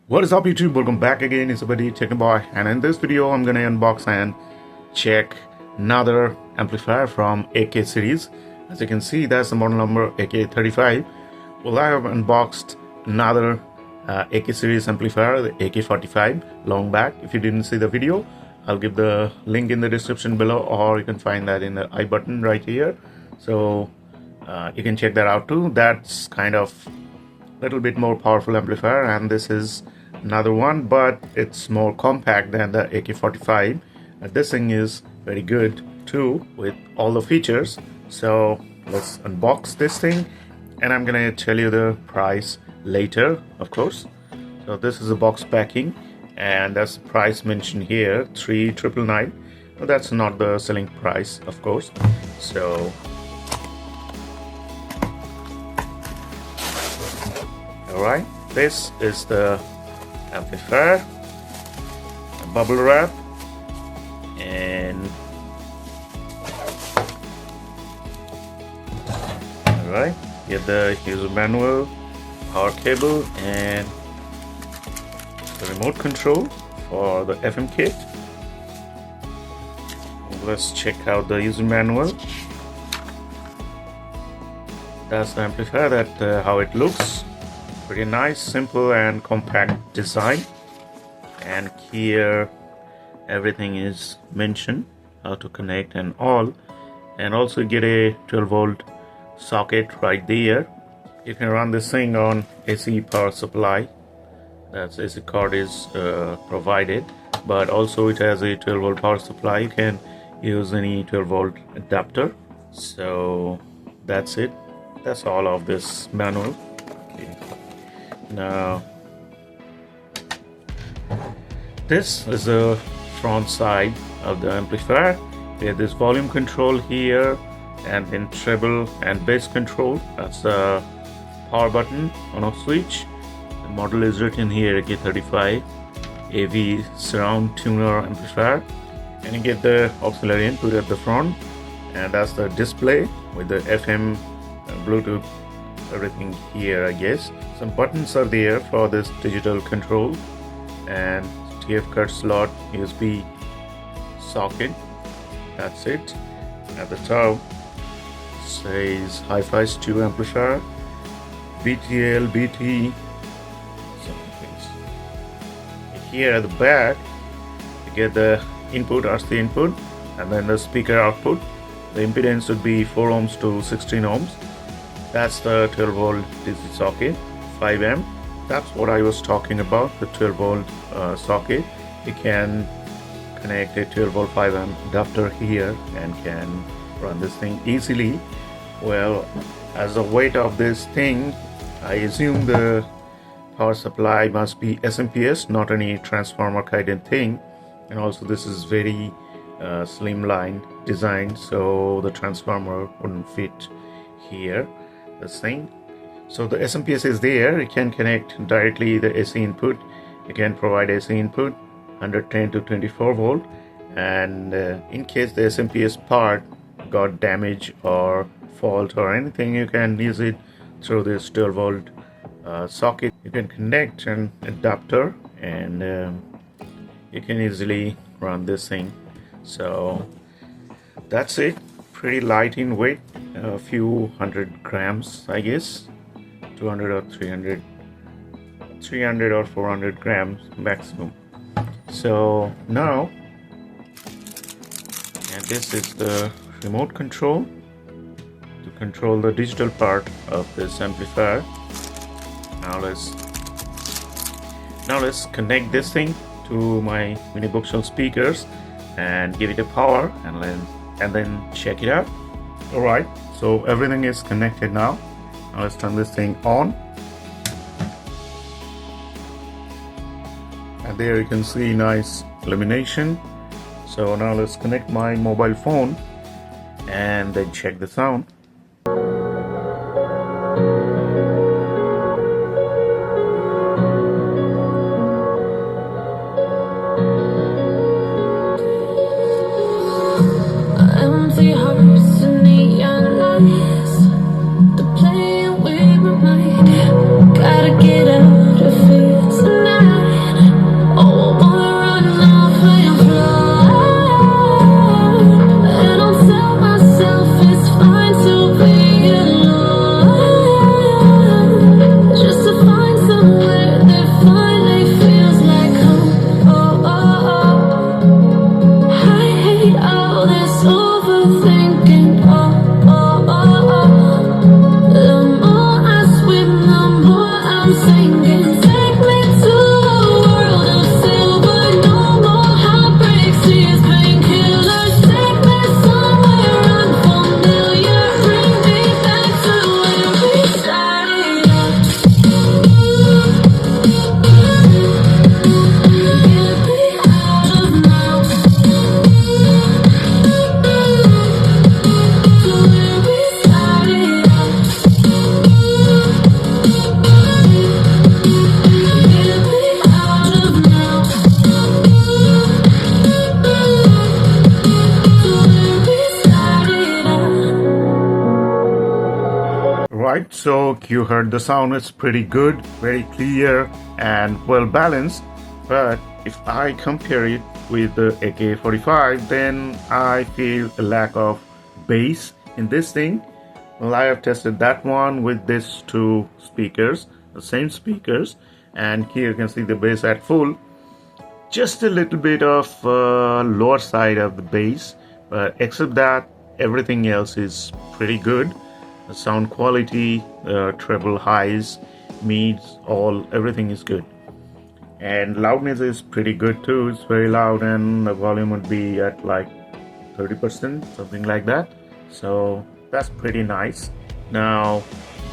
What is up YouTube? Welcome back again. It's buddy Technoboy, and in this video I'm gonna unbox and check another amplifier from AK series. As you can see, that's the model number AK35. Well, I have unboxed another AK series amplifier, the AK45, long back. If you didn't see the video, I'll give the link in the description below, or you can find that in the I button right here. So you can check that out too. That's kind of a little bit more powerful amplifier, and this is another one, but it's more compact than the AK45. This thing is very good too with all the features. So let's unbox this thing, and I'm gonna tell you the price later, of course. So this is a box packing, and that's the price mentioned here, 3,999. Well, that's not the selling price, of course. So alright, this is the amplifier, a bubble wrap, and alright, get the user manual, power cable, and the remote control for the FM kit. Let's check out the user manual. That's the amplifier, that how it looks. Pretty nice, simple and compact design, and here everything is mentioned, how to connect and all. And also get a 12-volt socket right there. You can run this thing on AC power supply. That's AC cord is provided, but also it has a 12-volt power supply. You can use any 12-volt adapter. So that's it. That's all of this manual. Okay. Now this is the front side of the amplifier. We have this volume control here, and then treble and bass control. That's the power button on off switch. The model is written here, AK35 AV surround tuner amplifier, and you get the auxiliary input at the front, and that's the display with the FM, Bluetooth, everything here. I guess some buttons are there for this digital control, and TF cut slot, USB socket. That's it. At the top says Hi-Fi 2 amplifier, BTL, BT, some things. Here at the back you get the input, RC input, and then the speaker output. The impedance would be 4 ohms to 16 ohms. That's the 12-volt DC socket, 5 amp. That's what I was talking about, the 12-volt socket. You can connect a 12-volt 5 amp adapter here and can run this thing easily. Well, as the weight of this thing, I assume the power supply must be SMPS, not any transformer kind of thing. And also this is very slimline design, so the transformer wouldn't fit here, this thing. So the SMPS is there. You can connect directly the AC input. You can provide AC input 110 to 24 volt, and in case the SMPS part got damage or fault or anything, you can use it through this 12-volt socket. You can connect an adapter, and you can easily run this thing. So that's it. Pretty light in weight, a few hundred grams, I guess, 200 or 300 or 400 grams maximum. So now, and this is the remote control to control the digital part of this amplifier. Now let's connect this thing to my mini bookshelf speakers and give it a power, and then check it out. Alright, so everything is connected now. Now let's turn this thing on. and there you can see nice illumination. So now let's connect my mobile phone and then check the sound. Empty hearts and neon lights, they're playing with my mind. Gotta get out of here tonight. Oh, wanna run off and fly. And I'll tell myself it's fine to be alone, just to find somewhere that finally feels like home. Oh, oh, oh. I hate all this overthinking. Oh, oh, oh, oh. The more I swim, the more I'm sinking. Take me to a world of silver. No more heartbreaks, tears, painkillers. Take me somewhere unfamiliar. Bring me back to where we started out. Get me out of now. Right, so you heard the sound. It's pretty good, very clear and well balanced. But if I compare it with the AK45, then I feel a lack of bass in this thing. Well, I have tested that one with these two speakers, the same speakers, and here you can see the bass at full. Just a little bit of lower side of the bass, but except that, everything else is pretty good. The sound quality, treble highs, mids, everything is good. And loudness is pretty good too. It's very loud, and the volume would be at like 30%, something like that. So that's pretty nice. Now,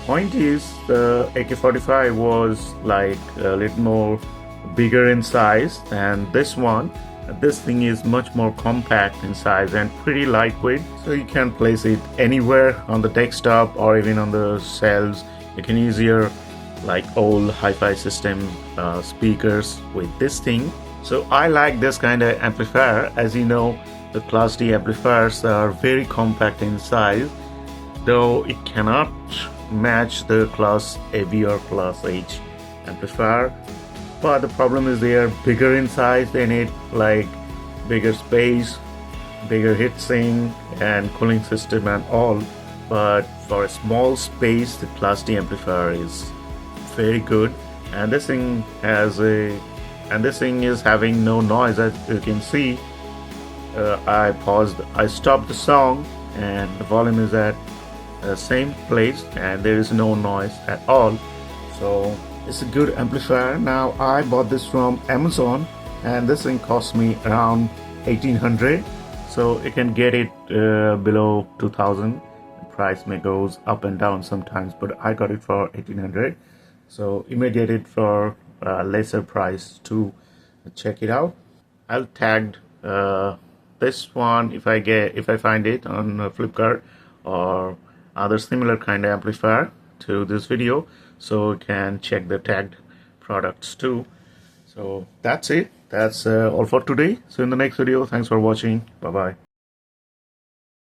point is, the AK45 was like a little more bigger in size than this one. This thing is much more compact in size and pretty lightweight, so you can place it anywhere on the desktop or even on the shelves. You can use your like old hi-fi system speakers with this thing. So I like this kind of amplifier. As you know, the Class D amplifiers are very compact in size, though it cannot match the Class AB or Class H amplifier. But the problem is they are bigger in size. They need like bigger space, bigger heatsink and cooling system and all. But for a small space, the Class D amplifier is very good. And this thing is having no noise. As you can see, I stopped the song, and the volume is at the same place, and there is no noise at all. So it's a good amplifier. Now I bought this from Amazon, and this thing cost me around 1800. So you can get it below 2000. The price may goes up and down sometimes, but I got it for 1800. So you may get it for a lesser price too. Check it out. I'll tag this one if I find it on Flipkart or other similar kind of amplifier to this video, so you can check the tagged products too. So that's it. That's all for today. So in the next video, thanks for watching. Bye bye.